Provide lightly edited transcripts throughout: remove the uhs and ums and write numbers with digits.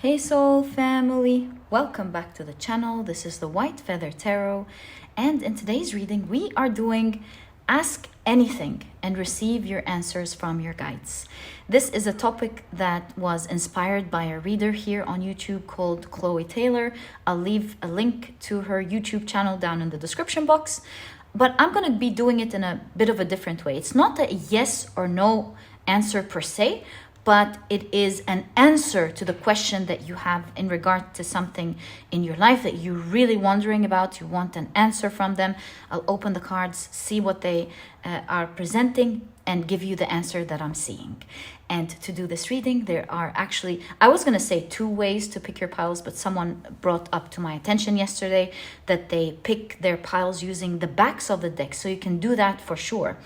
Hey soul family, welcome back to the channel. This is the White Feather Tarot, and in today's reading we are doing Ask Anything and Receive Your Answers from Your Guides. This is a topic that was inspired by a reader here on YouTube called Chloe Taylor. I'll leave a link to her YouTube channel down in the description box, but I'm going to be doing it in a bit of a different way. It's not a yes or no answer per se, but it is an answer to the question that you have in regard to something in your life that you're really wondering about. You want an answer from them. I'll open the cards, see what they are presenting, and give you the answer that I'm seeing. And to do this reading, there are actually, I was going to say 2 ways to pick your piles, but someone brought up to my attention yesterday that they pick their piles using the backs of the deck. So you can do that for sure.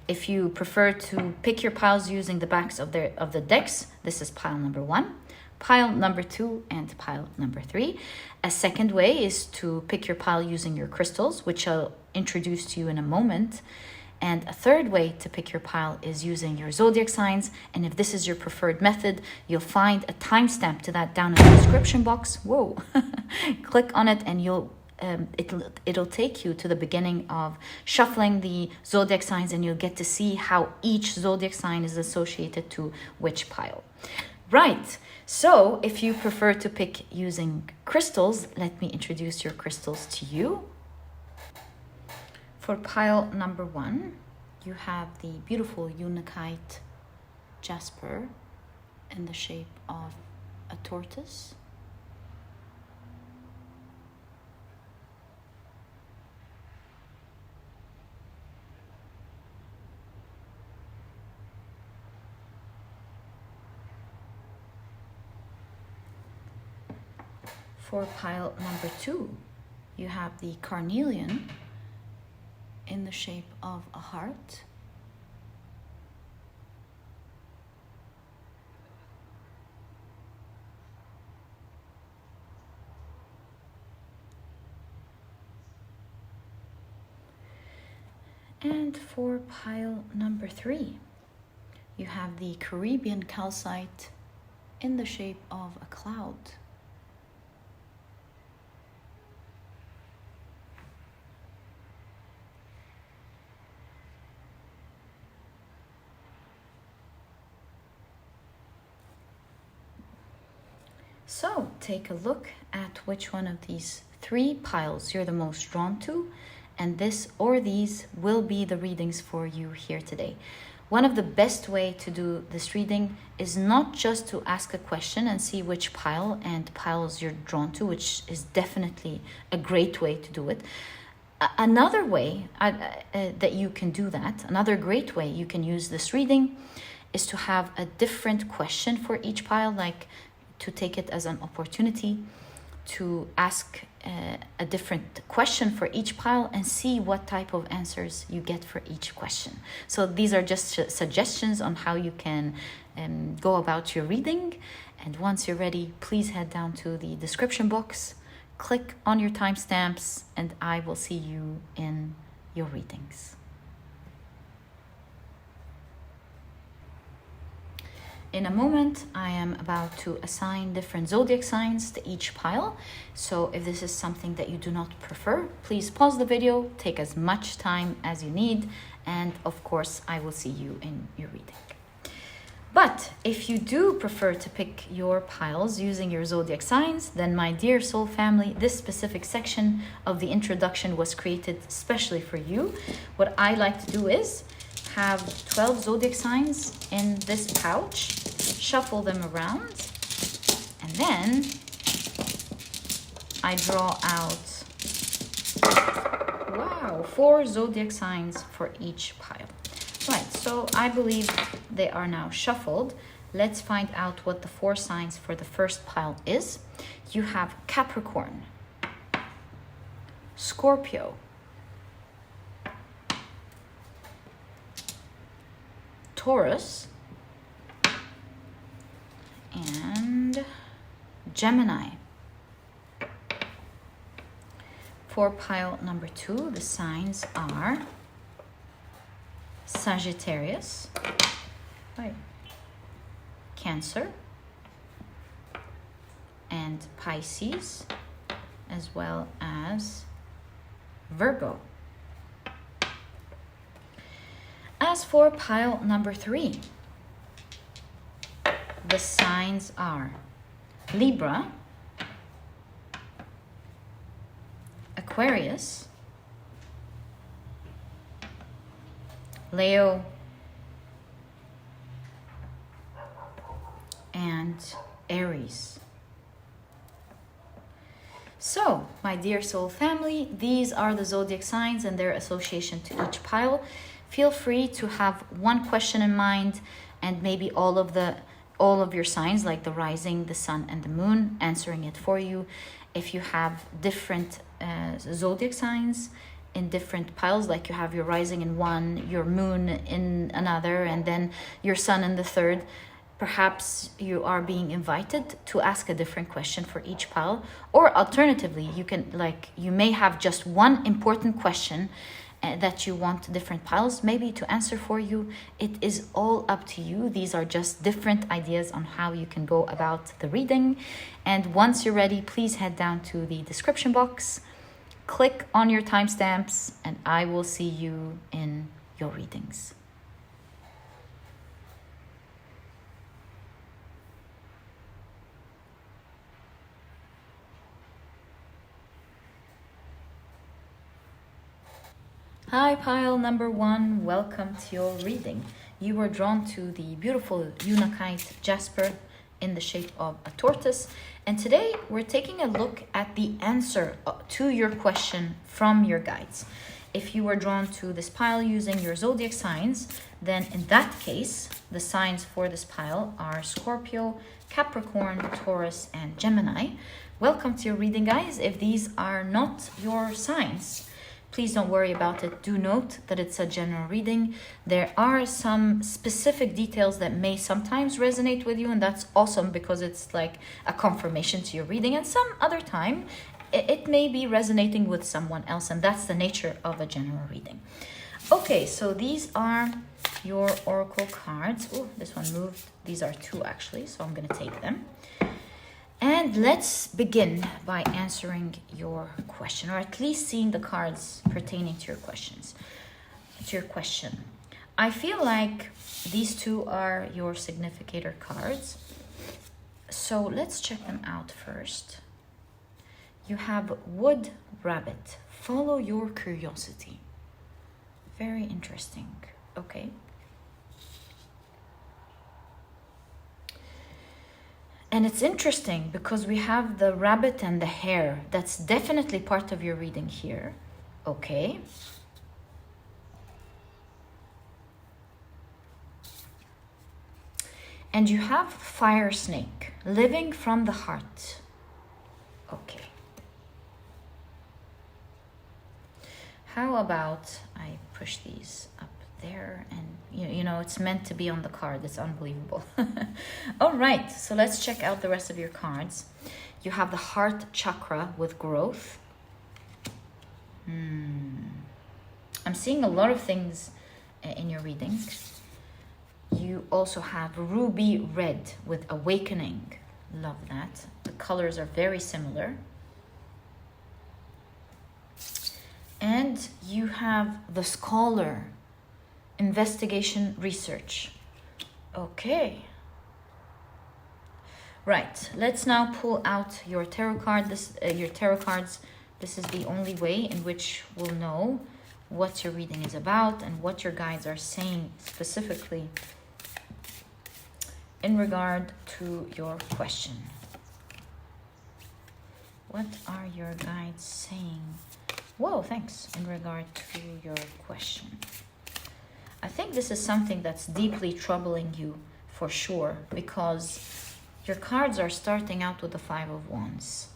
If you prefer to pick your piles using the backs of the decks, this is pile number 1, pile number 2, and pile number 3. A second way is to pick your pile using your crystals, which I'll introduce to you in a moment. And a third way to pick your pile is using your zodiac signs. And if this is your preferred method, you'll find a timestamp to that down in the description box. Whoa! Click on it and it'll take you to the beginning of shuffling the zodiac signs, and you'll get to see how each zodiac sign is associated to which pile. Right, so if you prefer to pick using crystals, let me introduce your crystals to you. For pile number 1, you have the beautiful Unakite JaspeR in the shape of a tortoise. For pile number 2, you have the Carnelian in the shape of a heart. And for pile number 3, you have the Caribbean Calcite in the shape of a cloud. So take a look at which one of these 3 piles you're the most drawn to, and this or these will be the readings for you here today. One of the best way to do this reading is not just to ask a question and see which pile and piles you're drawn to, which is definitely a great way to do it. Another way that you can do that, another great way you can use this reading, is to have a different question for each pile, like to take it as an opportunity to ask a different question for each pile and see what type of answers you get for each question. So these are just suggestions on how you can go about your reading. And once you're ready, please head down to the description box, click on your timestamps, and I will see you in your readings. In a moment, I am about to assign different zodiac signs to each pile. So if this is something that you do not prefer, please pause the video, take as much time as you need, and of course, I will see you in your reading. But if you do prefer to pick your piles using your zodiac signs, then my dear soul family, this specific section of the introduction was created especially for you. What I like to do is have 12 zodiac signs in this pouch, shuffle them around, and then I draw out, 4 zodiac signs for each pile. Right, so I believe they are now shuffled. Let's find out what the 4 signs for the first pile is. You have Capricorn, Scorpio, Taurus, and Gemini. For pile number 2, the signs are Sagittarius, Cancer, and Pisces, as well as Virgo. As for pile number 3, the signs are Libra, Aquarius, Leo, and Aries. So, my dear soul family, these are the zodiac signs and their association to each pile. Feel free to have one question in mind and maybe all of your signs, like the rising, the sun, and the moon, answering it for you. If you have different zodiac signs in different piles, like you have your rising in one, your moon in another, and then your sun in the third, perhaps you are being invited to ask a different question for each pile. Or alternatively, you may have just one important question that you want different piles maybe to answer for you. It is all up to you. These are just different ideas on how you can go about the reading. And once you're ready, please head down to the description box, click on your timestamps, and I will see you in your readings. Hi, pile number 1. Welcome to your reading. You were drawn to the beautiful Unakite JaspeR in the shape of a tortoise. And today we're taking a look at the answer to your question from your guides. If you were drawn to this pile using your zodiac signs, then in that case, the signs for this pile are Scorpio, Capricorn, Taurus, and Gemini. Welcome to your reading, guys. If these are not your signs, please don't worry about it. Do note that it's a general reading. There are some specific details that may sometimes resonate with you, and that's awesome because it's like a confirmation to your reading. And some other time, it may be resonating with someone else, and that's the nature of a general reading. Okay, so these are your oracle cards. Oh, this one moved. These are 2 actually, so I'm going to take them. And let's begin by answering your question, or at least seeing the cards pertaining to your questions. To your question. I feel like these 2 are your significator cards. So let's check them out first. You have Wood Rabbit. Follow your curiosity. Very interesting. Okay. And it's interesting because we have the rabbit and the hare. That's definitely part of your reading here. Okay. And you have fire snake, living from the heart. Okay. How about I push these up there, and you know it's meant to be on the card. It's unbelievable. All right, so let's check out the rest of your cards. You have the heart chakra with growth. I'm seeing a lot of things in your reading. You also have ruby red with awakening. Love that. The colors are very similar. And you have the scholar, investigation, research. Okay. Right, let's now pull out your tarot card. Your tarot cards. This is the only way in which we'll know what your reading is about and what your guides are saying specifically in regard to your question. What are your guides saying? Whoa, thanks. In regard to your question. I think this is something that's deeply troubling you for sure, because your cards are starting out with the 5 of Wands.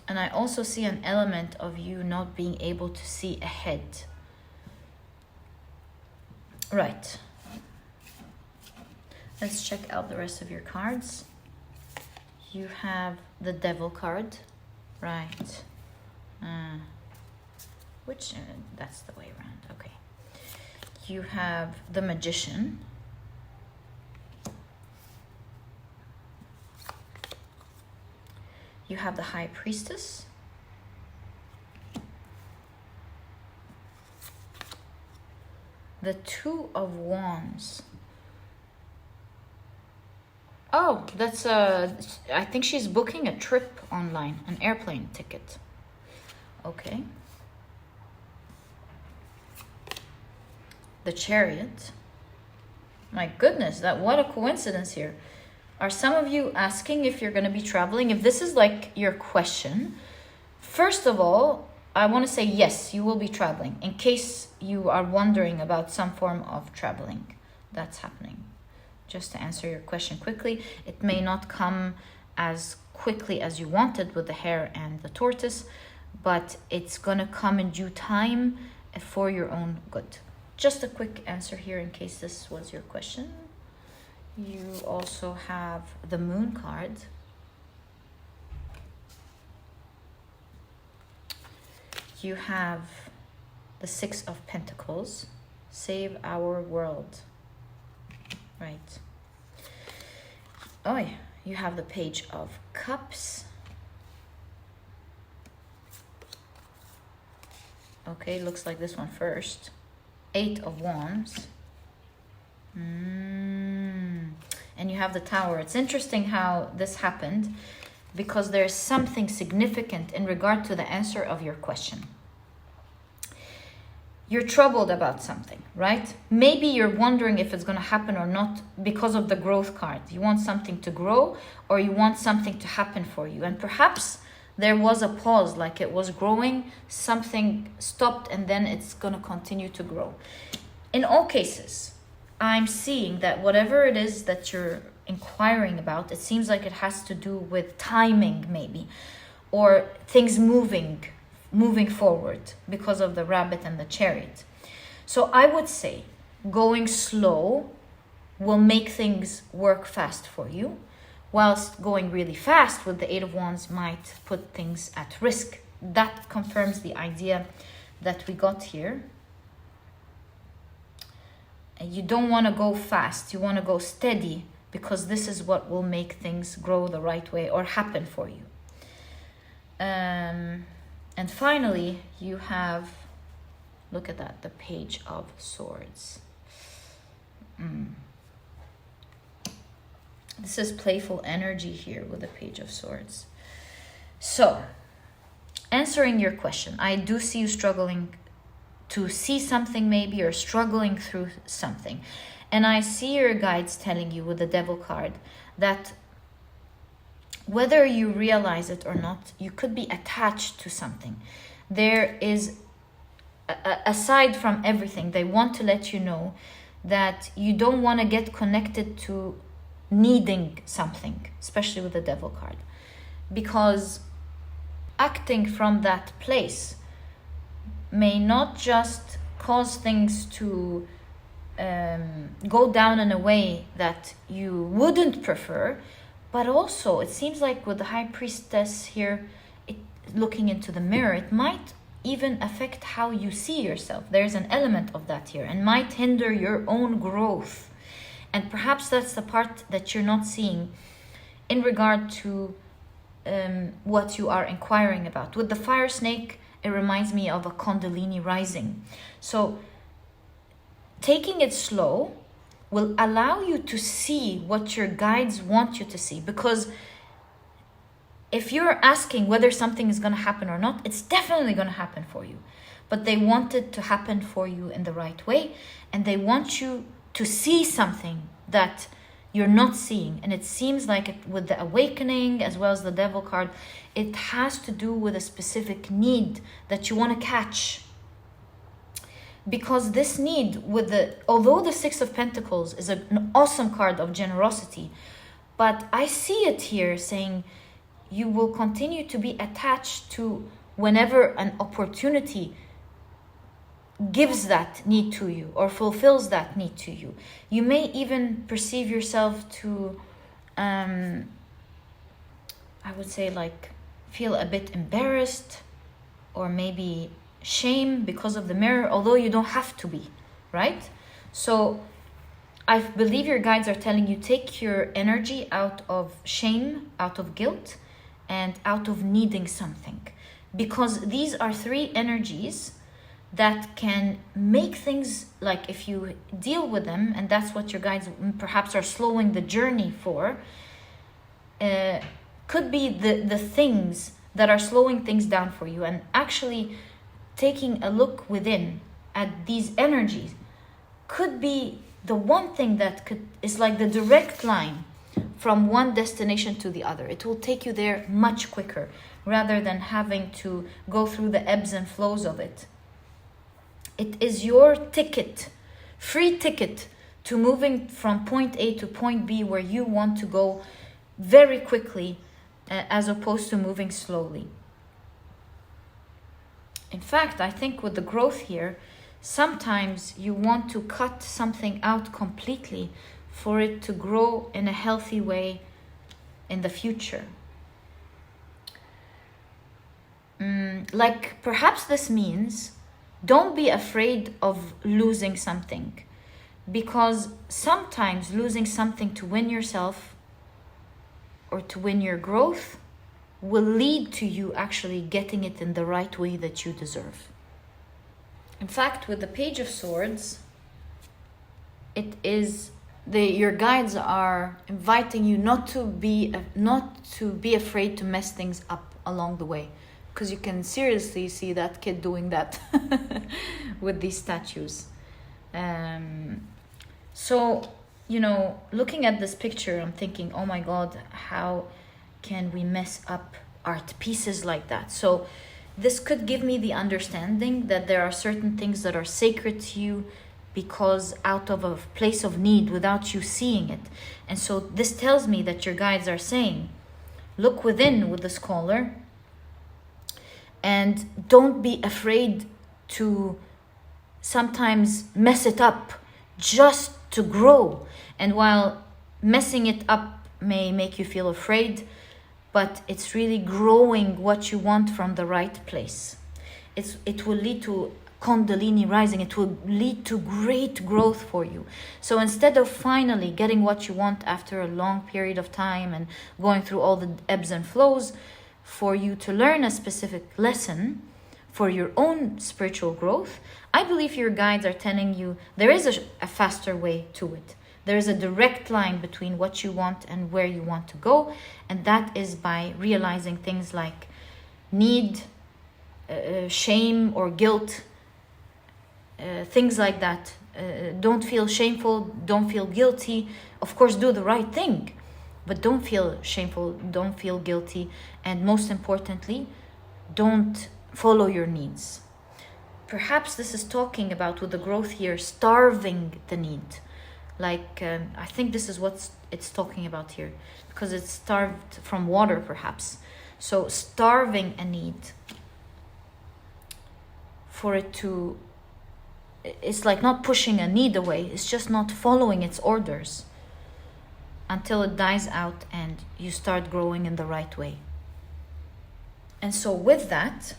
And I also see an element of you not being able to see ahead. Right. Let's check out the rest of your cards. You have the Devil card. Right. That's the way around. Okay. You have the Magician. You have the High Priestess. The Two of Wands. Oh, that's I think she's booking a trip online, an airplane ticket. Okay. The Chariot. My goodness, what a coincidence here. Are some of you asking if you're going to be traveling? If this is like your question, first of all, I want to say yes, you will be traveling. In case you are wondering about some form of traveling that's happening. Just to answer your question quickly, it may not come as quickly as you wanted with the Hare and the Tortoise, but it's going to come in due time for your own good. Just a quick answer here in case this was your question. You also have the Moon card. You have the Six of Pentacles. Save our world. Right. Oh yeah, you have the Page of Cups. Okay, looks like this one first. Eight of Wands. And you have the Tower. It's interesting how this happened because there's something significant in regard to the answer of your question. You're troubled about something, right? Maybe you're wondering if it's going to happen or not because of the growth card. You want something to grow or you want something to happen for you. And perhaps there was a pause, like it was growing, something stopped, and then it's going to continue to grow. In all cases, I'm seeing that whatever it is that you're inquiring about, it seems like it has to do with timing maybe, or things moving forward because of the Rabbit and the Chariot. So I would say going slow will make things work fast for you, whilst going really fast with the Eight of Wands might put things at risk. That confirms the idea that we got here. And you don't want to go fast, you want to go steady, because this is what will make things grow the right way or happen for you. And finally, you have, look at that, the Page of Swords. This is playful energy here with the Page of Swords. So, answering your question, I do see you struggling to see something maybe, or struggling through something. And I see your guides telling you with the Devil card that whether you realize it or not, you could be attached to something. There is, aside from everything, they want to let you know that you don't want to get connected to needing something, especially with the Devil card. Because acting from that place may not just cause things to go down in a way that you wouldn't prefer, but also it seems like with the High Priestess here, looking into the mirror, it might even affect how you see yourself. There's an element of that here and might hinder your own growth. And perhaps that's the part that you're not seeing in regard to what you are inquiring about. With the Fire Snake, it reminds me of a Kundalini rising. So taking it slow will allow you to see what your guides want you to see. Because if you're asking whether something is going to happen or not, it's definitely going to happen for you. But they want it to happen for you in the right way. And they want you to see something that you're not seeing. And it seems like it, with the Awakening as well as the Devil card, it has to do with a specific need that you want to catch. Because this need, although the Six of Pentacles is an awesome card of generosity, but I see it here saying you will continue to be attached to whenever an opportunity gives that need to you or fulfills that need to you. You may even perceive yourself to, I would say, like, feel a bit embarrassed or maybe shame because of the mirror, although you don't have to be, right? So I believe your guides are telling you, take your energy out of shame, out of guilt, and out of needing something. Because these are three energies that can make things, like if you deal with them, and that's what your guides perhaps are slowing the journey for, could be the things that are slowing things down for you. And actually taking a look within at these energies could be the one thing that is like the direct line from one destination to the other. It will take you there much quicker rather than having to go through the ebbs and flows of it. It is your ticket, free ticket to moving from point A to point B where you want to go very quickly, as opposed to moving slowly. In fact, I think with the growth here, sometimes you want to cut something out completely for it to grow in a healthy way in the future. Like perhaps this means don't be afraid of losing something, because sometimes losing something to win yourself or to win your growth will lead to you actually getting it in the right way that you deserve. In fact, with the Page of Swords, it is your guides are inviting you not to be afraid to mess things up along the way, because you can seriously see that kid doing that with these statues. So, you know, looking at this picture, I'm thinking, oh my God, how can we mess up art pieces like that? So this could give me the understanding that there are certain things that are sacred to you because out of a place of need without you seeing it. And so this tells me that your guides are saying, look within with the scholar and don't be afraid to sometimes mess it up just to grow. And while messing it up may make you feel afraid, but it's really growing what you want from the right place. It will lead to Kundalini rising. It will lead to great growth for you. So instead of finally getting what you want after a long period of time and going through all the ebbs and flows, for you to learn a specific lesson for your own spiritual growth, I believe your guides are telling you there is a faster way to it. There is a direct line between what you want and where you want to go. And that is by realizing things like need, shame or guilt, things like that. Don't feel shameful, don't feel guilty. Of course, do the right thing, but don't feel shameful, don't feel guilty. And most importantly, don't follow your needs. Perhaps this is talking about, with the growth here, starving the need. Like, I think this is what it's talking about here, because it's starved from water, perhaps. So starving a need for it to, it's like not pushing a need away, it's just not following its orders until it dies out and you start growing in the right way. And so with that,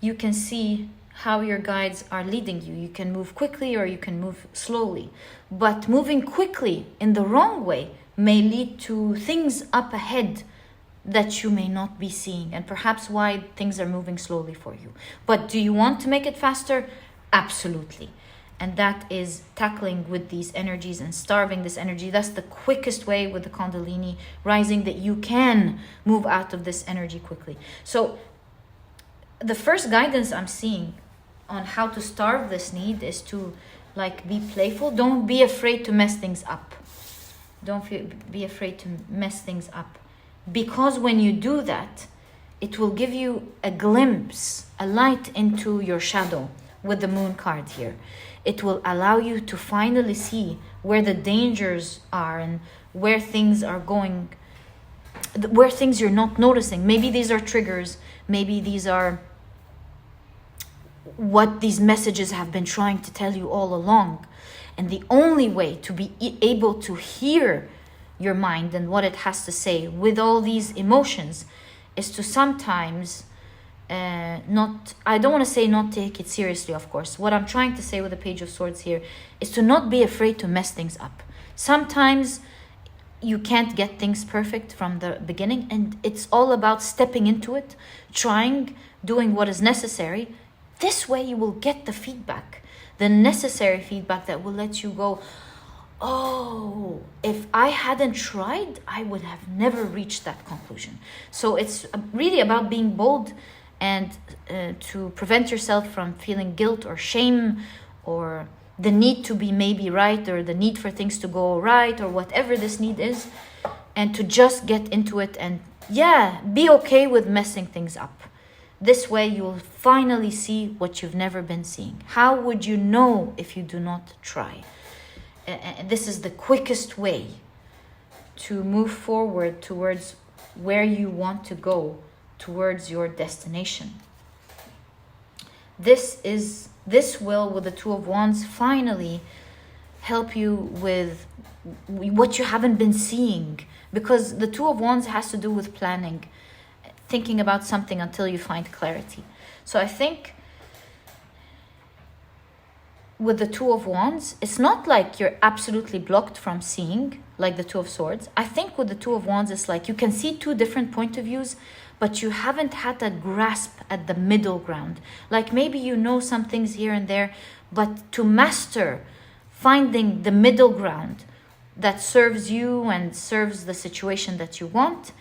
you can see how your guides are leading you. You can move quickly or you can move slowly. But moving quickly in the wrong way may lead to things up ahead that you may not be seeing, and perhaps why things are moving slowly for you. But do you want to make it faster? Absolutely. And that is tackling with these energies and starving this energy. That's the quickest way with the Kundalini rising, that you can move out of this energy quickly. So the first guidance I'm seeing on how to starve this need is to like be playful. Don't be afraid to mess things up. Don't be afraid to mess things up, because when you do that, it will give you a glimpse, a light into your shadow with the moon card here. It will allow you to finally see where the dangers are and where things are going, where things you're not noticing. Maybe these are triggers. Maybe these are what these messages have been trying to tell you all along. And the only way to be able to hear your mind and what it has to say with all these emotions is to sometimes I don't want to say not take it seriously, of course. What I'm trying to say with the Page of Swords here is to not be afraid to mess things up. Sometimes you can't get things perfect from the beginning, and it's all about stepping into it, trying, doing what is necessary. This way you will get the feedback, the necessary feedback that will let you go, oh, if I hadn't tried, I would have never reached that conclusion. So it's really about being bold and to prevent yourself from feeling guilt or shame or the need to be maybe right, or the need for things to go right, or whatever this need is, and to just get into it and be okay with messing things up. This way you will finally see what you've never been seeing. How would you know if you do not try? This is the quickest way to move forward towards where you want to go, towards your destination. This will, with the Two of Wands, finally help you with what you haven't been seeing. Because the Two of Wands has to do with planning, thinking about something until you find clarity. So I think with the Two of Wands, it's not like you're absolutely blocked from seeing, like the Two of Swords. I think with the Two of Wands, it's like you can see two different point of views, but you haven't had a grasp at the middle ground. Like maybe you know some things here and there, but to master finding the middle ground that serves you and serves the situation that you want,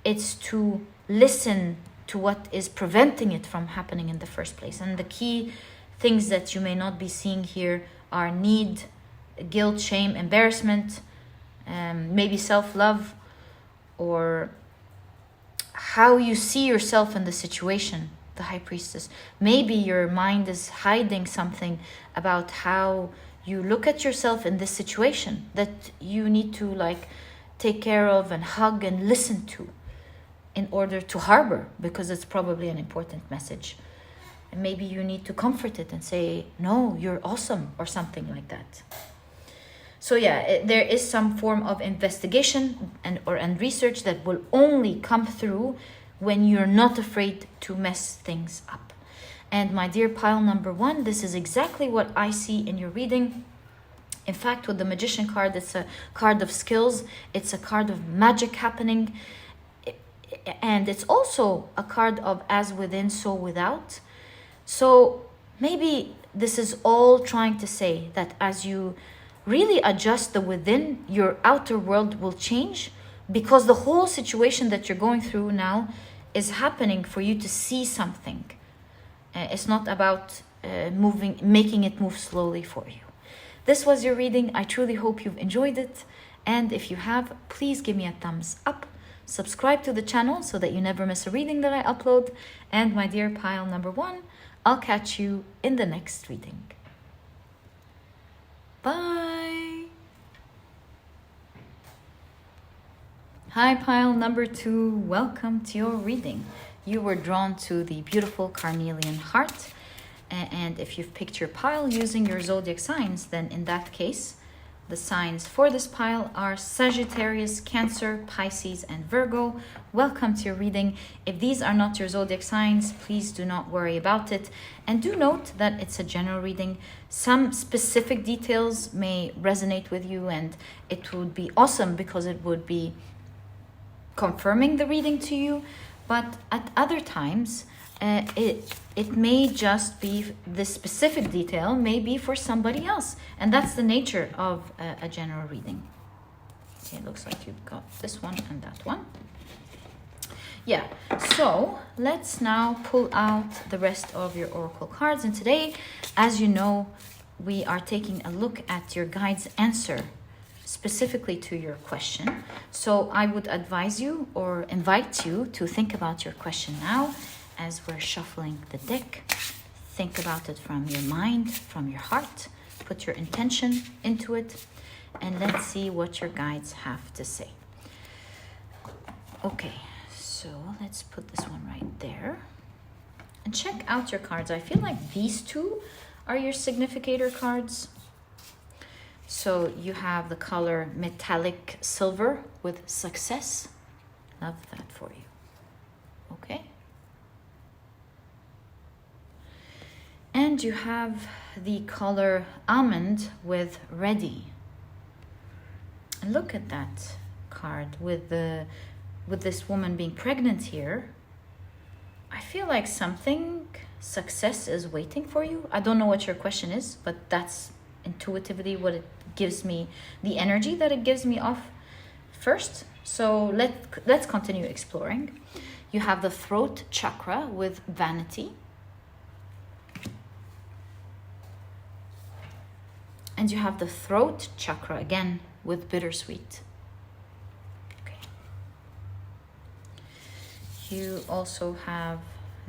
it's to listen to what is preventing it from happening in the first place. And the key things that you may not be seeing here are need, guilt, shame, embarrassment, maybe self-love, or how you see yourself in the situation, the High Priestess. Maybe your mind is hiding something about how you look at yourself in this situation that you need to like take care of and hug and listen to in order to harbor, because it's probably an important message. And maybe you need to comfort it and say, no, you're awesome, or something like that. So there is some form of investigation and research that will only come through when you're not afraid to mess things up. And my dear pile number 1, this is exactly what I see in your reading. In fact, with the Magician card, it's a card of skills. It's a card of magic happening. And it's also a card of as within, so without. So maybe this is all trying to say that as you really adjust the within, your outer world will change, because the whole situation that you're going through now is happening for you to see something. It's not about making it move slowly for you. This was your reading. I truly hope you've enjoyed it. And if you have, please give me a thumbs up. Subscribe to the channel so that you never miss a reading that I upload. And my dear pile number 1, I'll catch you in the next reading. Bye. Hi, pile number 2. Welcome to your reading. You were drawn to the beautiful Carnelian heart. And if you've picked your pile using your zodiac signs, then in that case, the signs for this pile are Sagittarius, Cancer, Pisces, and Virgo. Welcome to your reading. If these are not your zodiac signs, please do not worry about it. And do note that it's a general reading. Some specific details may resonate with you, and it would be awesome because it would be confirming the reading to you. But at other times, it may just be this specific detail may be for somebody else, and that's the nature of a general reading. Okay, it looks like you've got this one and that one. So let's now pull out the rest of your oracle cards, and today, as you know, we are taking a look at your guide's answer specifically to your question. So I would advise you or invite you to think about your question now as we're shuffling the deck. Think about it from your mind, from your heart. Put your intention into it, and let's see what your guides have to say. Okay, so let's put this one right there. And check out your cards. I feel like these two are your significator cards. So you have the color metallic silver with success. Love that for you. Okay. And you have the color almond with ready. And look at that card with this woman being pregnant here, I feel like success is waiting for you. I don't know what your question is, but that's intuitively what it gives me, the energy that it gives me off first. So let's continue exploring. You have the throat chakra with vanity. And you have the throat chakra again with bittersweet. Okay. You also have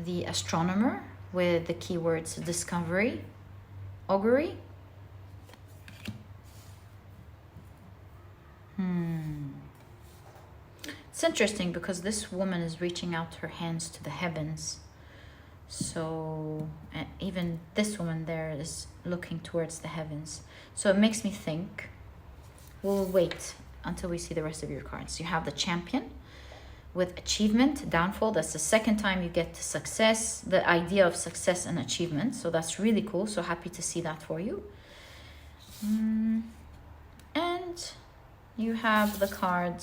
the astronomer with the keywords discovery, augury. It's interesting because this woman is reaching out her hands to the heavens. So even this woman there is looking towards the heavens. So it makes me think, we'll wait until we see the rest of your cards. You have the champion with achievement, downfall. That's the second time you get to success, the idea of success and achievement. So that's really cool. So happy to see that for you. And you have the card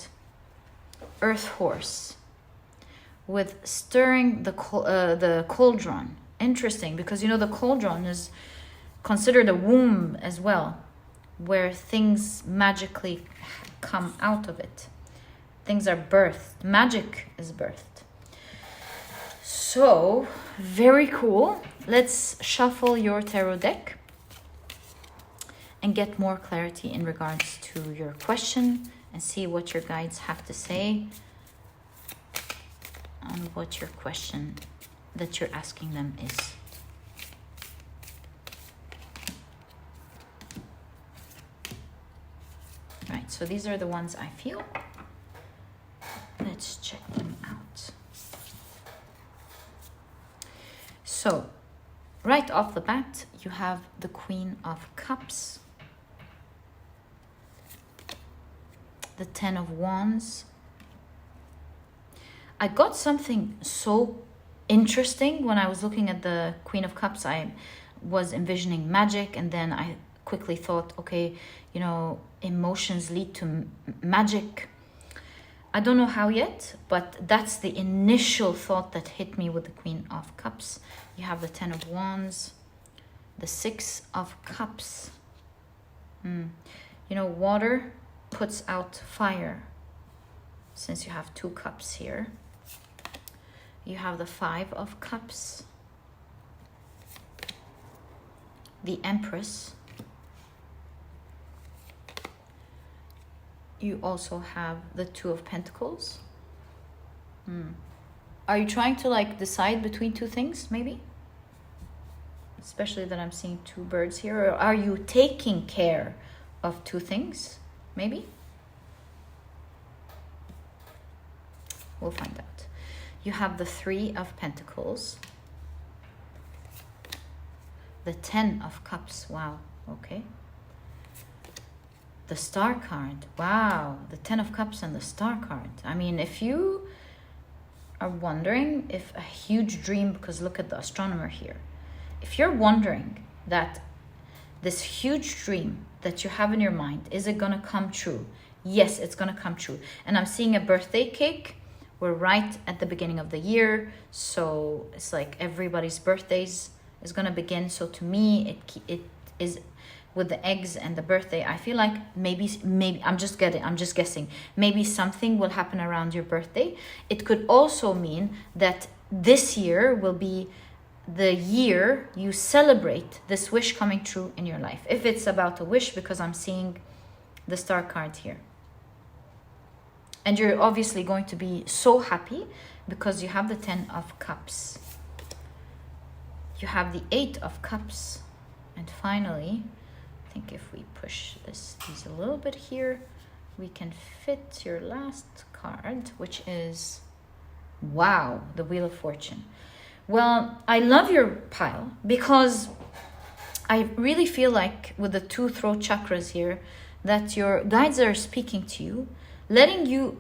Earth Horse with stirring the cauldron. Interesting, because you know the cauldron is considered a womb as well, where things magically come out of it. Things are birthed. Magic is birthed. So, very cool. Let's shuffle your tarot deck and get more clarity in regards to your question and see what your guides have to say on what your question that you're asking them is. Right, so these are the ones I feel. Let's check them out. So, right off the bat, you have the Queen of Cups, the Ten of Wands. I got something so interesting when I was looking at the Queen of Cups. I was envisioning magic, and then I quickly thought, okay, you know, emotions lead to magic. I don't know how yet, but that's the initial thought that hit me with the Queen of Cups. You have the Ten of Wands, the Six of Cups. You know, water puts out fire, since you have two cups here. You have the Five of Cups, the Empress. You also have the Two of Pentacles. Are you trying to like decide between two things, maybe? Especially that I'm seeing two birds here. Or are you taking care of two things, maybe? We'll find out. You have the Three of Pentacles, the Ten of Cups. Wow, okay. The Star card. Wow, the Ten of Cups and the Star card. I mean, if you are wondering if a huge dream, because look at the astronomer here. If you're wondering that this huge dream that you have in your mind, is it gonna come true? Yes, it's gonna come true. And I'm seeing a birthday cake. We're right at the beginning of the year, so it's like everybody's birthdays is gonna begin. So to me, it is with the eggs and the birthday. I feel like maybe I'm just guessing. Maybe something will happen around your birthday. It could also mean that this year will be the year you celebrate this wish coming true in your life. If it's about a wish, because I'm seeing the Star card here. And you're obviously going to be so happy because you have the Ten of Cups. You have the Eight of Cups. And finally, I think if we push these a little bit here, we can fit your last card, which is, wow, the Wheel of Fortune. Well, I love your pile because I really feel like with the two throat chakras here, that your guides are speaking to you, letting you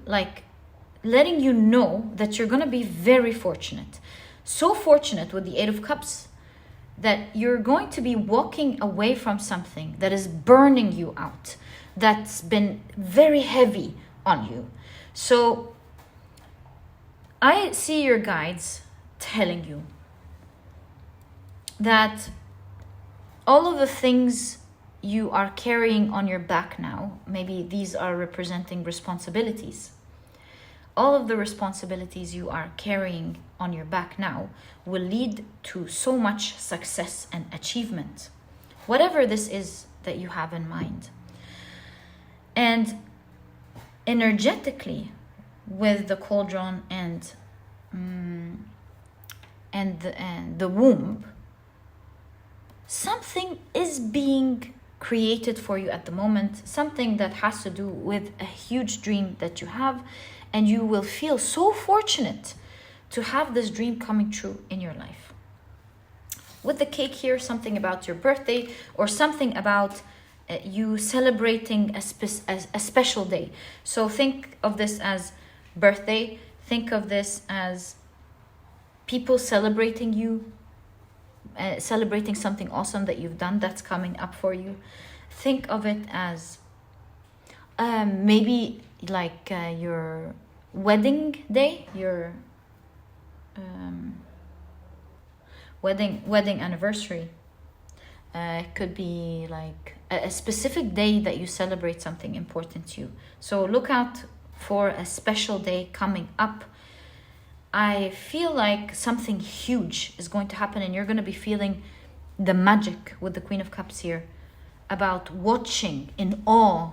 know that you're going to be very fortunate. So fortunate with the Eight of Cups that you're going to be walking away from something that is burning you out, that's been very heavy on you. So I see your guides telling you that all of the things you are carrying on your back now, maybe these are representing responsibilities. All of the responsibilities you are carrying on your back now will lead to so much success and achievement, whatever this is that you have in mind. And energetically, with the cauldron and the womb, something is being created for you at the moment, something that has to do with a huge dream that you have, and you will feel so fortunate to have this dream coming true in your life. With the cake here, something about your birthday, or something about you celebrating a special day. So think of this as birthday, think of this as people celebrating you, celebrating something awesome that you've done that's coming up for you. Think of it as maybe like your wedding day, your wedding anniversary. It could be like a specific day that you celebrate something important to you. So look out for a special day coming up. I feel like something huge is going to happen, and you're going to be feeling the magic with the Queen of Cups here, about watching in awe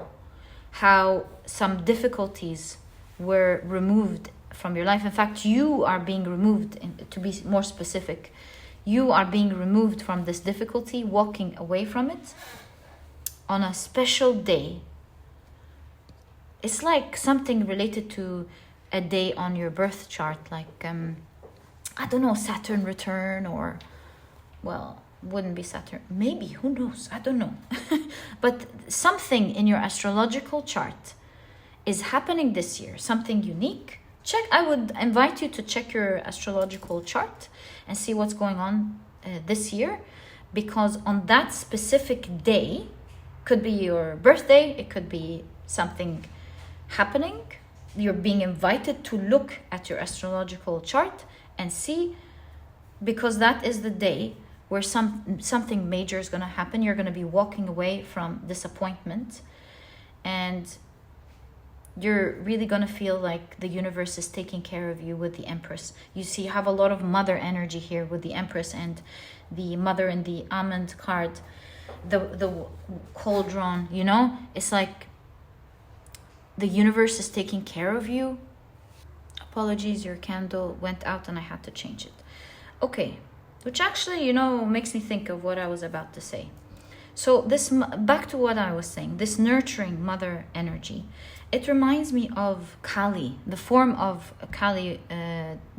how some difficulties were removed from your life. In fact, you are being removed, to be more specific. You are being removed from this difficulty, walking away from it on a special day. It's like something related to a day on your birth chart, like I don't know, Saturn return, or, well, wouldn't be Saturn, maybe, who knows, I don't know. But something in your astrological chart is happening this year, something unique. I would invite you to check your astrological chart and see what's going on this year, because on that specific day, could be your birthday, it could be something happening. You're being invited to look at your astrological chart and see, because that is the day where something major is going to happen. You're going to be walking away from disappointment, and you're really going to feel like the universe is taking care of you with the Empress. You see, you have a lot of mother energy here with the Empress and the mother in the almond card, the cauldron, you know? It's like the universe is taking care of you. Apologies, your candle went out and I had to change it. Okay, which actually, you know, makes me think of what I was about to say. So this, back to what I was saying, this nurturing mother energy, it reminds me of Kali, the form of Kali,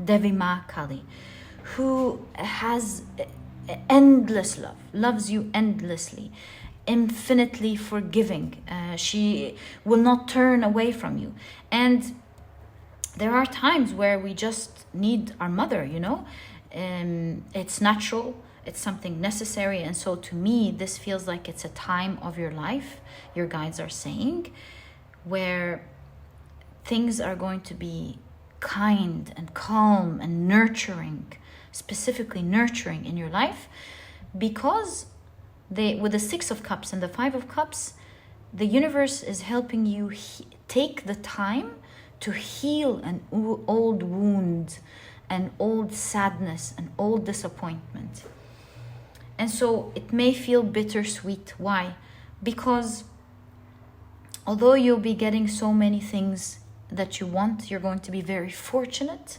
Devi Ma Kali, who has endless love, loves you endlessly, infinitely forgiving. She will not turn away from you. And there are times where we just need our mother, you know. It's natural, it's something necessary. And so to me, this feels like it's a time of your life, your guides are saying, where things are going to be kind and calm and nurturing, specifically nurturing in your life, because with the Six of Cups and the Five of Cups, the universe is helping you take the time to heal an old wound, an old sadness, an old disappointment. And so it may feel bittersweet. Why? Because although you'll be getting so many things that you want, you're going to be very fortunate.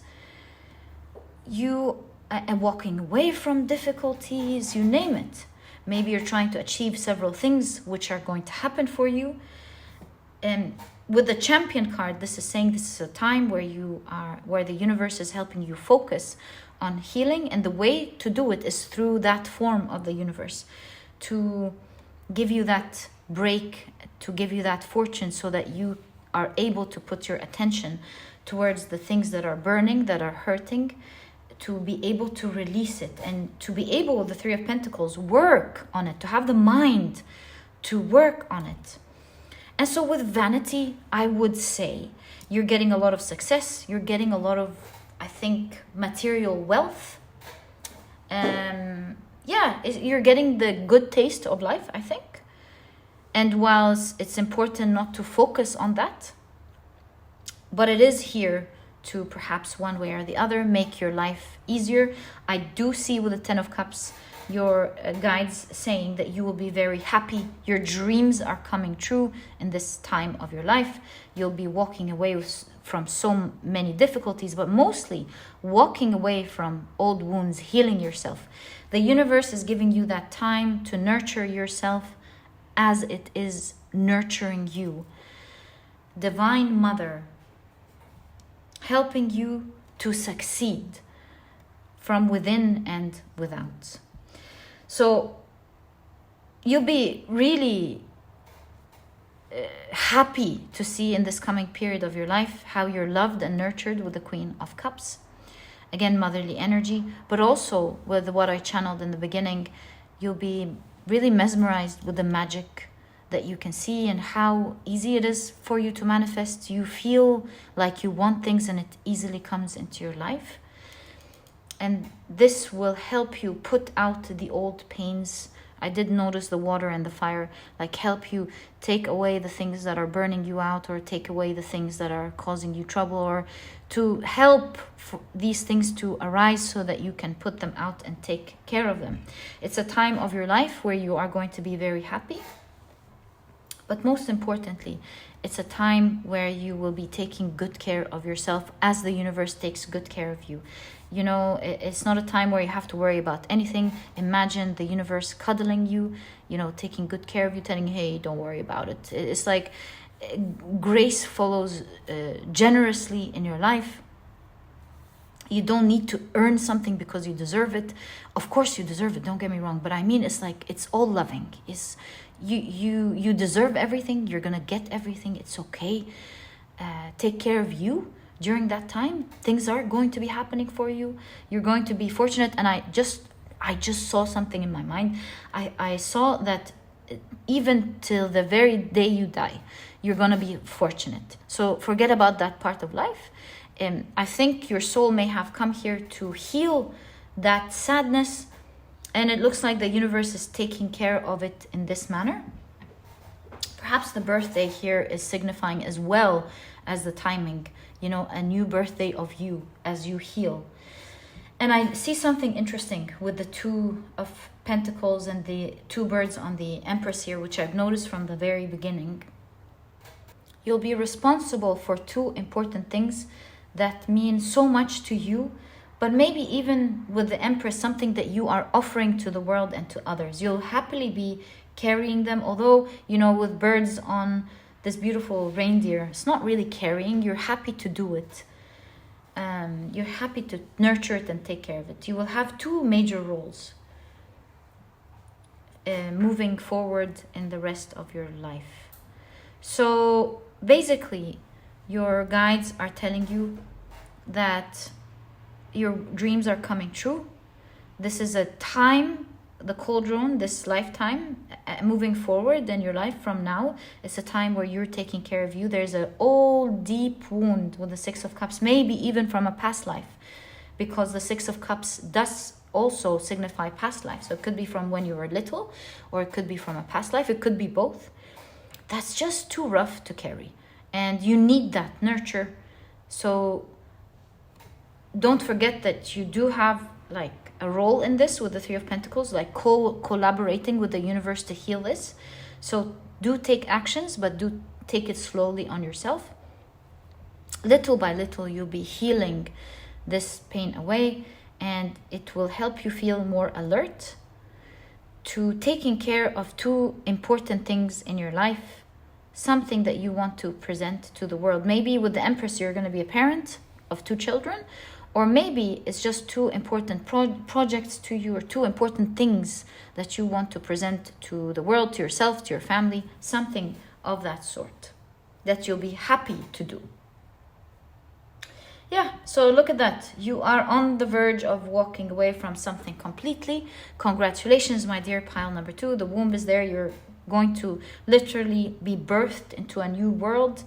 You are walking away from difficulties, you name it. Maybe you're trying to achieve several things which are going to happen for you. And with the Champion card, this is saying this is a time where the universe is helping you focus on healing, and the way to do it is through that form of the universe, to give you that break, to give you that fortune, so that you are able to put your attention towards the things that are burning, that are hurting, to be able to release it, and to be able, with the Three of Pentacles, work on it, to have the mind to work on it. And so with vanity, I would say you're getting a lot of success. You're getting a lot of, I think, material wealth. Yeah, you're getting the good taste of life, I think. And whilst it's important not to focus on that, but it is here to perhaps one way or the other make your life easier. I do see with the Ten of Cups your guides saying that you will be very happy. Your dreams are coming true in this time of your life. You'll be walking away from so many difficulties, but mostly walking away from old wounds, healing yourself. The universe is giving you that time to nurture yourself as it is nurturing you. Divine Mother helping you to succeed from within and without. So you'll be really happy to see in this coming period of your life how you're loved and nurtured with the Queen of Cups. Again, motherly energy, but also with what I channeled in the beginning, you'll be really mesmerized with the magic that you can see and how easy it is for you to manifest. You feel like you want things and it easily comes into your life. And this will help you put out the old pains. I did notice the water and the fire, like help you take away the things that are burning you out, or take away the things that are causing you trouble, or to help these things to arise so that you can put them out and take care of them. It's a time of your life where you are going to be very happy. But most importantly, it's a time where you will be taking good care of yourself as the universe takes good care of you. You know, it's not a time where you have to worry about anything. Imagine the universe cuddling you, you know, taking good care of you, telling you, hey, don't worry about it. It's like grace follows generously in your life. You don't need to earn something because you deserve it. Of course you deserve it, don't get me wrong. But I mean, it's like, it's all loving. It's you deserve everything. You're going to get everything. It's okay. Take care of you. During that time, things are going to be happening for you. You're going to be fortunate. And I just saw something in my mind. I saw that even till the very day you die, you're going to be fortunate. So forget about that part of life. I think your soul may have come here to heal that sadness. And it looks like the universe is taking care of it in this manner. Perhaps the birthday here is signifying as well as the timing, you know, a new birthday of you as you heal. And I see something interesting with the Two of Pentacles and the two birds on the Empress here, which I've noticed from the very beginning. You'll be responsible for two important things that mean so much to you, but maybe even with the Empress, something that you are offering to the world and to others. You'll happily be carrying them, although, you know, with birds on this beautiful reindeer, it's not really carrying. You're happy to do it. You're happy to nurture it and take care of it. You will have two major roles moving forward in the rest of your life. So basically, your guides are telling you that your dreams are coming true. This is a time, the cauldron, this lifetime, moving forward in your life from now, it's a time where you're taking care of you. There's an old, deep wound with the Six of Cups, maybe even from a past life, because the Six of Cups does also signify past life. So it could be from when you were little, or it could be from a past life. It could be both. That's just too rough to carry. And you need that nurture. So don't forget that you do have like a role in this with the Three of Pentacles, like collaborating with the universe to heal this. So do take actions, but do take it slowly on yourself. Little by little, you'll be healing this pain away, and it will help you feel more alert to taking care of two important things in your life, something that you want to present to the world. Maybe with the Empress, you're going to be a parent of two children, or maybe it's just two important projects to you, or two important things that you want to present to the world, to yourself, to your family, something of that sort that you'll be happy to do. Yeah, so look at that. You are on the verge of walking away from something completely. Congratulations, my dear pile number 2. The womb is there. You're going to literally be birthed into a new world.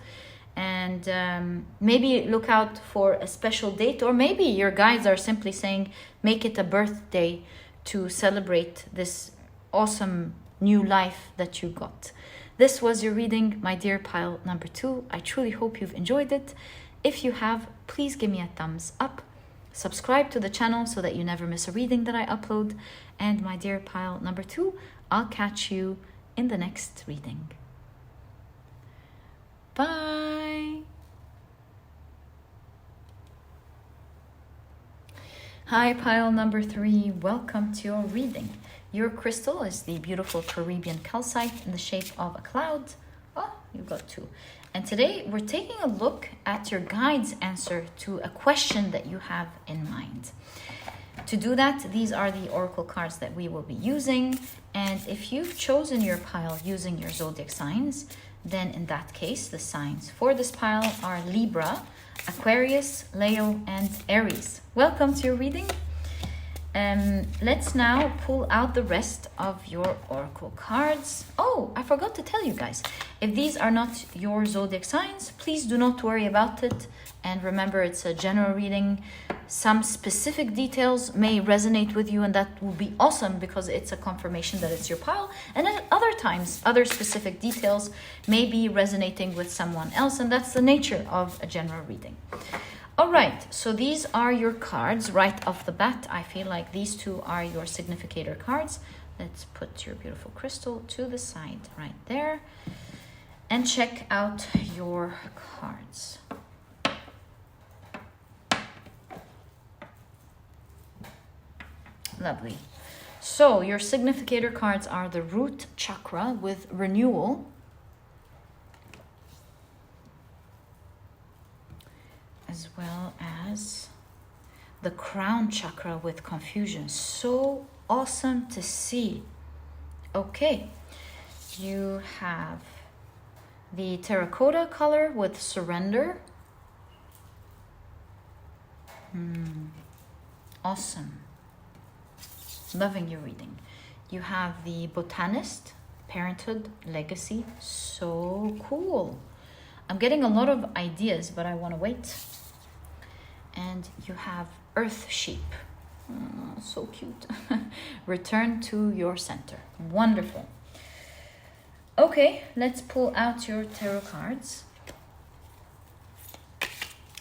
And maybe look out for a special date, or maybe your guides are simply saying make it a birthday to celebrate this awesome new life that you got. This was your reading, my dear pile number 2. I truly hope you've enjoyed it. If you have, please give me a thumbs up. Subscribe to the channel so that you never miss a reading that I upload. And my dear pile number 2, I'll catch you in the next reading. Bye. Hi, pile number 3. Welcome to your reading. Your crystal is the beautiful Caribbean calcite in the shape of a cloud. Oh, you got 2. And today we're taking a look at your guide's answer to a question that you have in mind. To do that, these are the oracle cards that we will be using. And if you've chosen your pile using your zodiac signs, then in that case, the signs for this pile are Libra, Aquarius, Leo, and Aries. Welcome to your reading. Let's now pull out the rest of your oracle cards. Oh, I forgot to tell you guys, if these are not your zodiac signs, please do not worry about it. And remember, it's a general reading. Some specific details may resonate with you, and that will be awesome because it's a confirmation that it's your pile. And at other times, other specific details may be resonating with someone else, and that's the nature of a general reading. All right, so these are your cards right off the bat. I feel like these 2 are your significator cards. Let's put your beautiful crystal to the side right there and check out your cards. Lovely. So your significator cards are the root chakra with renewal, as well as the crown chakra with confusion. So awesome to see. Okay, you have the terracotta color with surrender. Awesome. Loving your reading. You have the botanist, parenthood, legacy. So cool. I'm getting a lot of ideas, but I want to wait. And you have earth sheep. Oh, so cute. Return to your center. Wonderful. Okay, let's pull out your tarot cards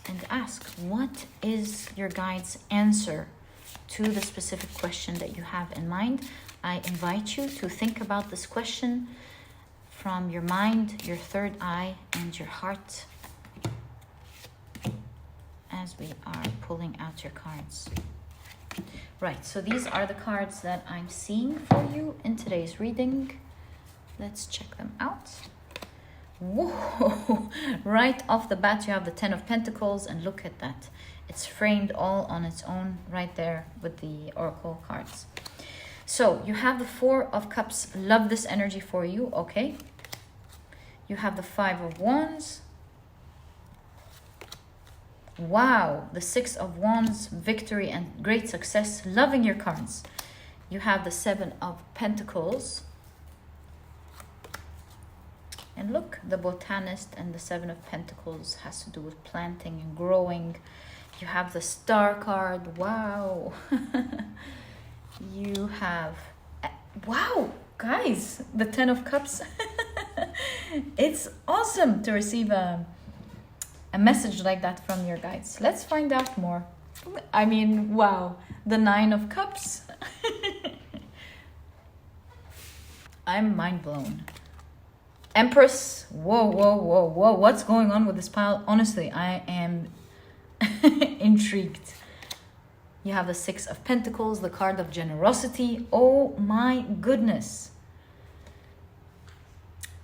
and ask, what is your guide's answer to the specific question that you have in mind? I invite you to think about this question from your mind, your third eye, and your heart as we are pulling out your cards. Right, so these are the cards that I'm seeing for you in today's reading. Let's check them out. Whoa! Right off the bat, you have the 10 of Pentacles, and look at that. It's framed all on its own right there with the oracle cards. So you have the 4 of Cups. Love this energy for you, okay? You have the 5 of Wands. Wow, the 6 of Wands, victory and great success. Loving your cards. You have the 7 of Pentacles. And look, the botanist and the 7 of Pentacles has to do with planting and growing. You have the Star card. Wow. You have, wow, guys, the 10 of Cups. It's awesome to receive a message like that from your guides. Let's find out more. I mean, wow, the 9 of Cups. I'm mind blown. Empress. Whoa, whoa, whoa, whoa. What's going on with this pile? Honestly, I am intrigued. You have the 6 of Pentacles, the card of generosity. Oh my goodness.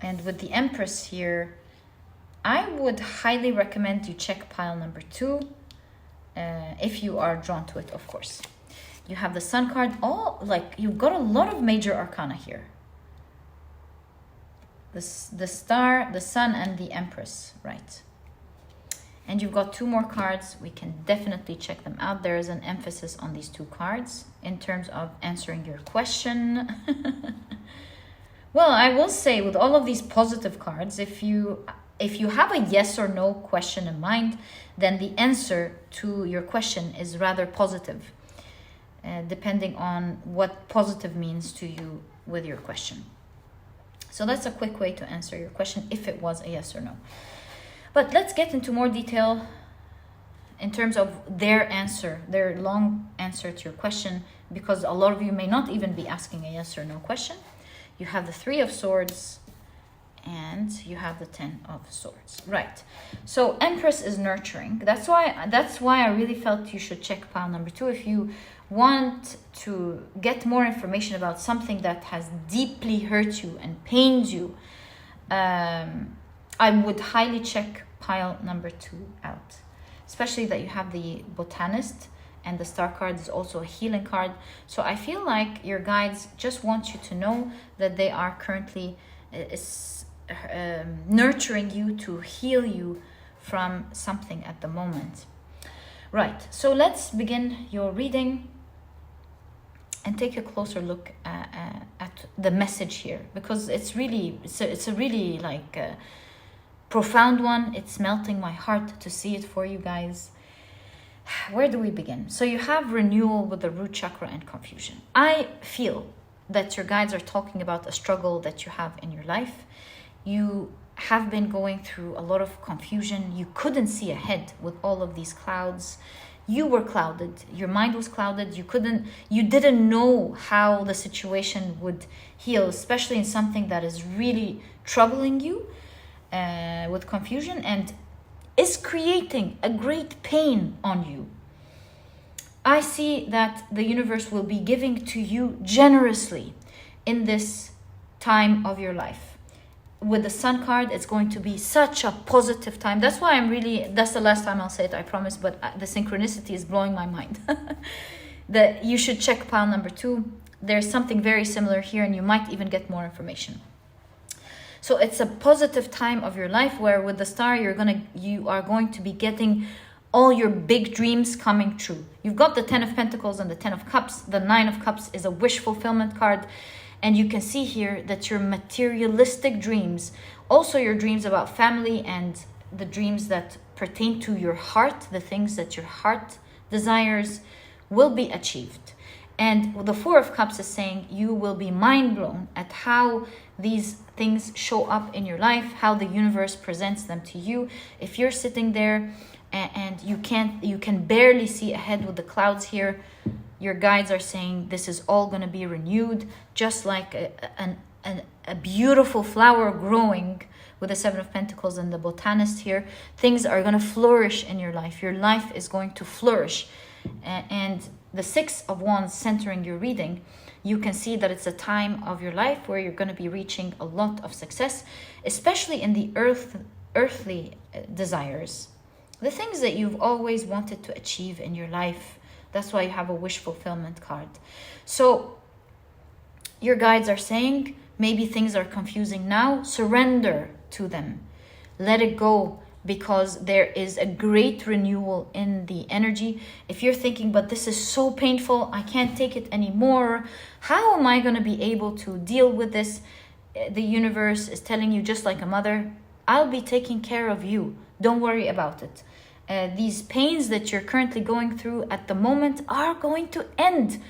And with the Empress here, I would highly recommend you check pile number 2 if you are drawn to it, of course. You have the Sun card. Oh, like you've got a lot of major arcana here. The Star, the Sun, and the Empress, right? And you've got 2 more cards. We can definitely check them out. There is an emphasis on these 2 cards in terms of answering your question. Well, I will say with all of these positive cards, if you have a yes or no question in mind, then the answer to your question is rather positive, depending on what positive means to you with your question. So that's a quick way to answer your question if it was a yes or no. But let's get into more detail in terms of their answer, their long answer to your question, because a lot of you may not even be asking a yes or no question. You have the Three of Swords and you have the Ten of Swords. Right. So Empress is nurturing. That's why I really felt you should check pile number 2 if you want to get more information about something that has deeply hurt you and pained you. I would highly check pile number 2 out, especially that you have the Botanist, and the Star card is also a healing card. So I feel like your guides just want you to know that they are currently nurturing you to heal you from something at the moment. Right, so let's begin your reading and take a closer look at the message here, because it's a really like profound one. It's melting my heart to see it for you guys. Where do we begin? So you have renewal with the root chakra and confusion. I feel that your guides are talking about a struggle that you have in your life. You have been going through a lot of confusion. You couldn't see ahead with all of these clouds. You were clouded. Your mind was clouded. You didn't know how the situation would heal, especially in something that is really troubling you with confusion and is creating a great pain on you. I see that the universe will be giving to you generously in this time of your life. With the Sun card, it's going to be such a positive time. That's why that's the last time I'll say it, I promise, but the synchronicity is blowing my mind. That you should check pile number 2. There's something very similar here, and you might even get more information. So it's a positive time of your life where with the Star, you are going to be getting all your big dreams coming true. You've got the 10 of Pentacles and the 10 of Cups. The 9 of Cups is a wish fulfillment card. And you can see here that your materialistic dreams, also your dreams about family and the dreams that pertain to your heart, the things that your heart desires, will be achieved. And the 4 of Cups is saying you will be mind blown at how these things show up in your life, how the universe presents them to you. If you're sitting there and you can barely see ahead with the clouds here, your guides are saying this is all going to be renewed, just like a beautiful flower growing with the 7 of Pentacles and the Botanist here. Things are going to flourish in your life. Your life is going to flourish. And the 6 of Wands centering your reading, you can see that it's a time of your life where you're going to be reaching a lot of success, especially in the earthly desires. The things that you've always wanted to achieve in your life. That's why you have a wish fulfillment card. So your guides are saying maybe things are confusing now. Surrender to them. Let it go, because there is a great renewal in the energy. If you're thinking, but this is so painful, I can't take it anymore, how am I going to be able to deal with this? The universe is telling you, just like a mother, I'll be taking care of you. Don't worry about it. These pains that you're currently going through at the moment are going to end,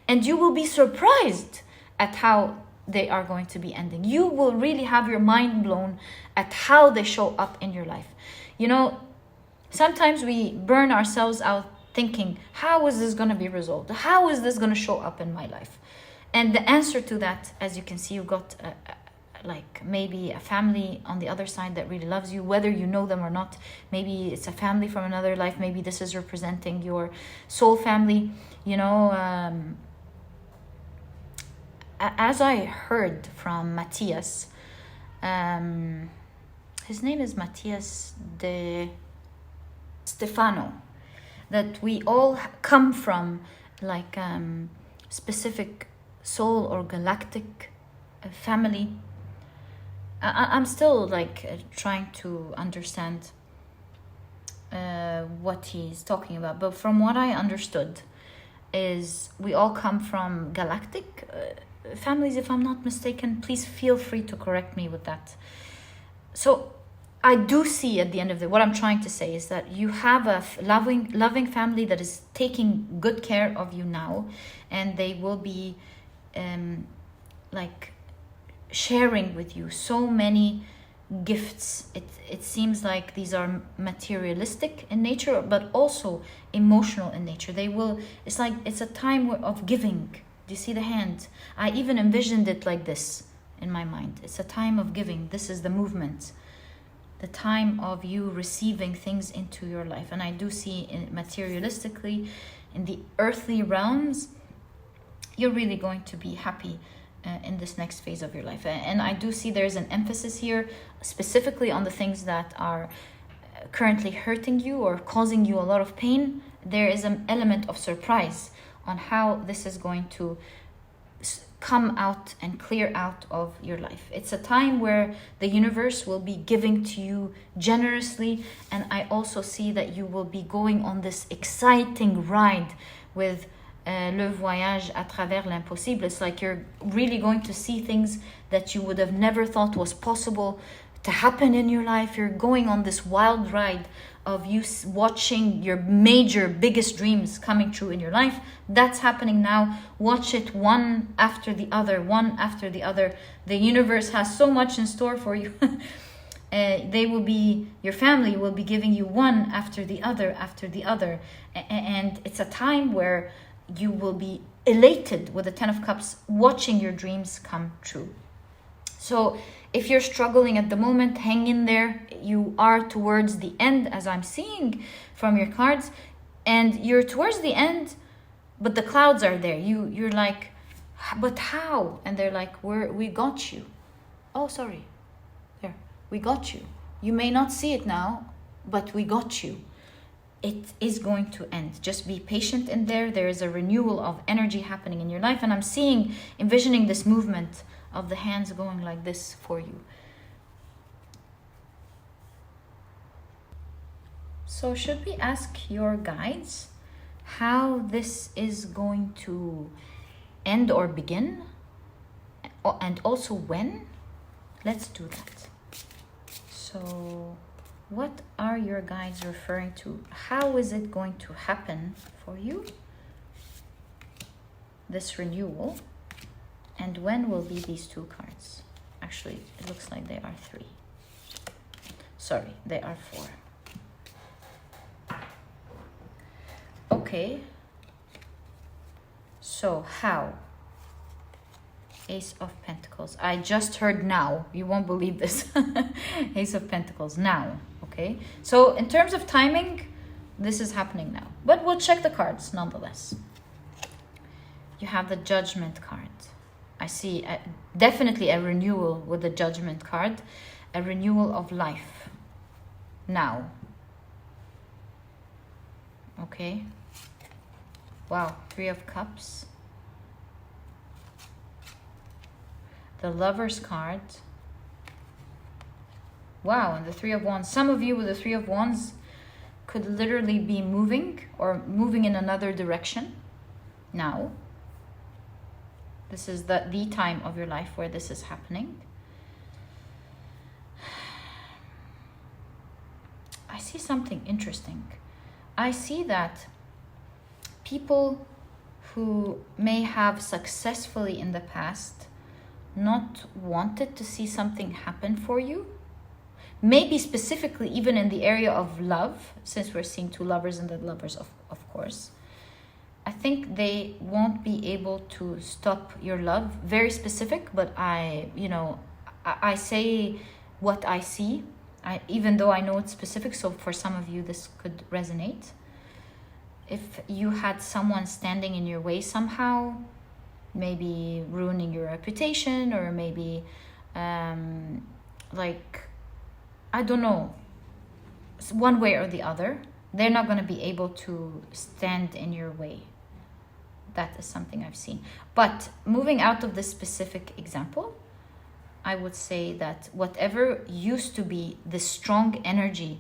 and you will be surprised at how they are going to be ending. You will really have your mind blown at how they show up in your life. You know, sometimes we burn ourselves out thinking, how is this going to be resolved? How is this going to show up in my life? And the answer to that, as you can see, you've got like maybe a family on the other side that really loves you, whether you know them or not. Maybe it's a family from another life. Maybe this is representing your soul family. You know, as I heard from Matthias, his name is Matthias de Stefano, that we all come from like specific soul or galactic family. I'm still like trying to understand what he's talking about, but from what I understood is we all come from galactic families, if I'm not mistaken. Please feel free to correct me with that. So I do see at the end of what I'm trying to say is that you have a loving family that is taking good care of you now, and they will be like sharing with you so many gifts. It seems like these are materialistic in nature, but also emotional in nature. It's like it's a time of giving. Do you see the hand? I even envisioned it like this in my mind. It's a time of giving. This is the movement, the time of you receiving things into your life. And I do see materialistically, in the earthly realms, you're really going to be happy in this next phase of your life. And I do see there's an emphasis here specifically on the things that are currently hurting you or causing you a lot of pain. There is an element of surprise on how this is going to come out and clear out of your life. It's a time where the universe will be giving to you generously, and I also see that you will be going on this exciting ride with le voyage à travers l'impossible. It's like you're really going to see things that you would have never thought was possible to happen in your life. You're going on this wild ride of you watching your biggest dreams coming true in your life. That's happening now. Watch it one after the other, one after the other. The universe has so much in store for you. Your family will be giving you one after the other, and it's a time where you will be elated with the 10 of Cups, watching your dreams come true. So if you're struggling at the moment, hang in there. You are towards the end, as I'm seeing from your cards, and you're towards the end, but the clouds are there. You're like, but how? And they're like, we got you. Oh, sorry. There, we got you. You may not see it now, but we got you. It is going to end. Just be patient in there. There is a renewal of energy happening in your life, and I'm envisioning this movement of the hands going like this for you. So should we ask your guides how this is going to end or begin? And also when? Let's do that. So what are your guides referring to? How is it going to happen for you? This renewal. And when will be these two cards? Actually, it looks like they are 3. Sorry, they are 4. Okay. So, how? Ace of Pentacles. I just heard now. You won't believe this. Ace of Pentacles now. Okay. So, in terms of timing, this is happening now. But we'll check the cards nonetheless. You have the Judgment card. I see definitely a renewal with the Judgment card, a renewal of life now. Okay. Wow, 3 of Cups. The Lover's card. Wow, and the 3 of Wands. Some of you with the 3 of Wands could literally be moving in another direction now. This is the time of your life where this is happening. I see something interesting. I see that people who may have successfully in the past not wanted to see something happen for you, maybe specifically even in the area of love, since we're seeing 2 lovers and the lovers, of course. I think they won't be able to stop your love. Very specific, but I say what I see. Even though I know it's specific, so for some of you this could resonate. If you had someone standing in your way somehow, maybe ruining your reputation, or maybe I don't know, one way or the other, they're not going to be able to stand in your way. That is something I've seen. But moving out of this specific example, I would say that whatever used to be the strong energy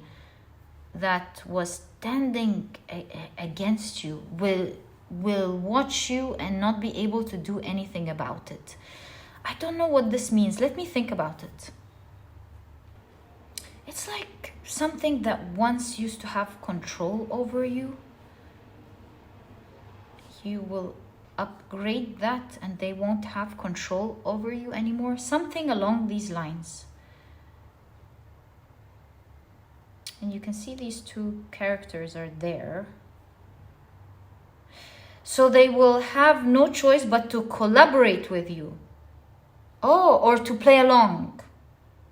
that was standing against you will will watch you and not be able to do anything about it. I don't know what this means. Let me think about it. It's like something that once used to have control over you. You will upgrade that and they won't have control over you anymore. Something along these lines. And you can see these two characters are there. So they will have no choice but to collaborate with you. Oh, or to play along.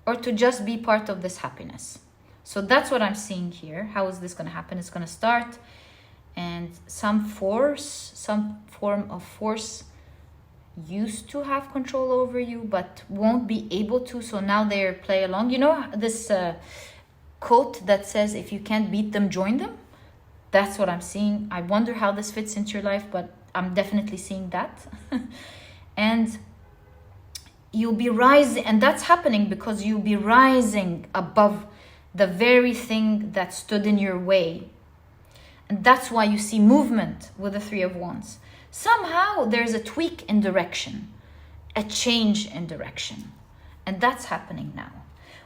Or to just be part of this happiness. So that's what I'm seeing here. How is this going to happen? It's going to start, and some form of force used to have control over you, but won't be able to. So now they're play along. You know this quote that says, if you can't beat them, join them? That's what I'm seeing. I wonder how this fits into your life, but I'm definitely seeing that. And you'll be rising, and that's happening because you'll be rising above the very thing that stood in your way. And that's why you see movement with the Three of Wands. Somehow there's a tweak in direction, a change in direction. And that's happening now.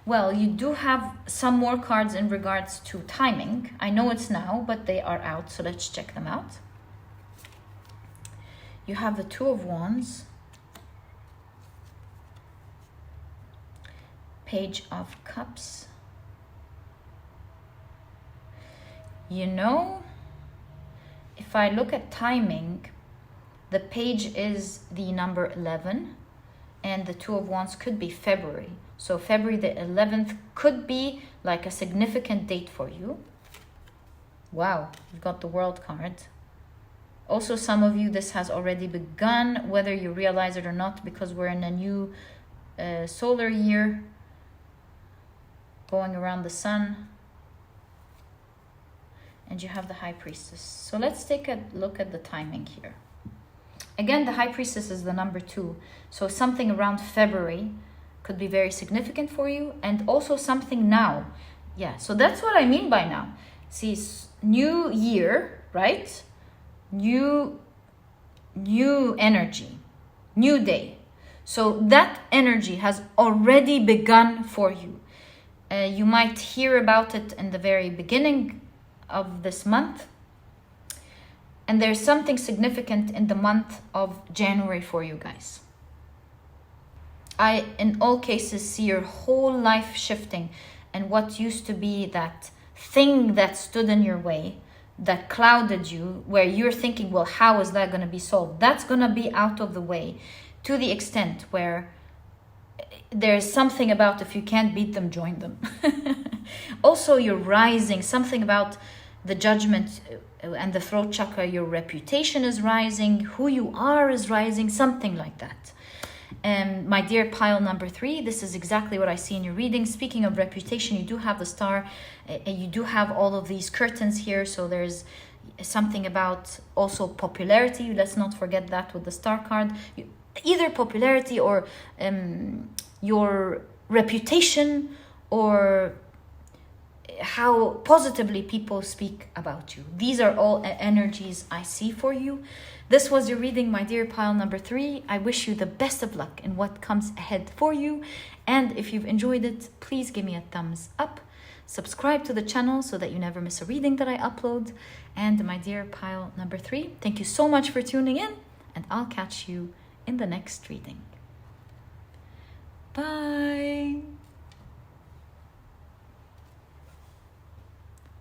Well, you do have some more cards in regards to timing. I know it's now, but they are out, so let's check them out. You have the Two of Wands, Page of Cups. You know, if I look at timing, the page is the number 11 and the Two of Wands could be February. So February the 11th could be like a significant date for you. Wow, you've got the World card. Also, some of you, this has already begun, whether you realize it or not, because we're in a new solar year going around the sun. And you have the High Priestess. So let's take a look at the timing here. Again, the High Priestess is the number 2. So something around February could be very significant for you. And also something now. Yeah, so that's what I mean by now. See, new year, right? New energy, new day. So that energy has already begun for you. You might hear about it in the very beginning of this month. And there's something significant in the month of January for you guys. I, in all cases, see your whole life shifting, and what used to be that thing that stood in your way, that clouded you, where you're thinking, well, how is that going to be solved? That's going to be out of the way, to the extent where there's something about, if you can't beat them, join them. Also, you're rising, something about the Judgment and the throat chakra, your reputation is rising, who you are is rising, something like that. And my dear pile number 3, this is exactly what I see in your reading. Speaking of reputation, you do have the star, and you do have all of these curtains here, so there's something about also popularity. Let's not forget that with the star card. Either popularity or your reputation, or how positively people speak about you. These are all energies I see for you. This was your reading, my dear pile number 3. I wish you the best of luck in what comes ahead for you. And if you've enjoyed it, please give me a thumbs up. Subscribe to the channel so that you never miss a reading that I upload. And my dear pile number 3, thank you so much for tuning in, and I'll catch you in the next reading. Bye.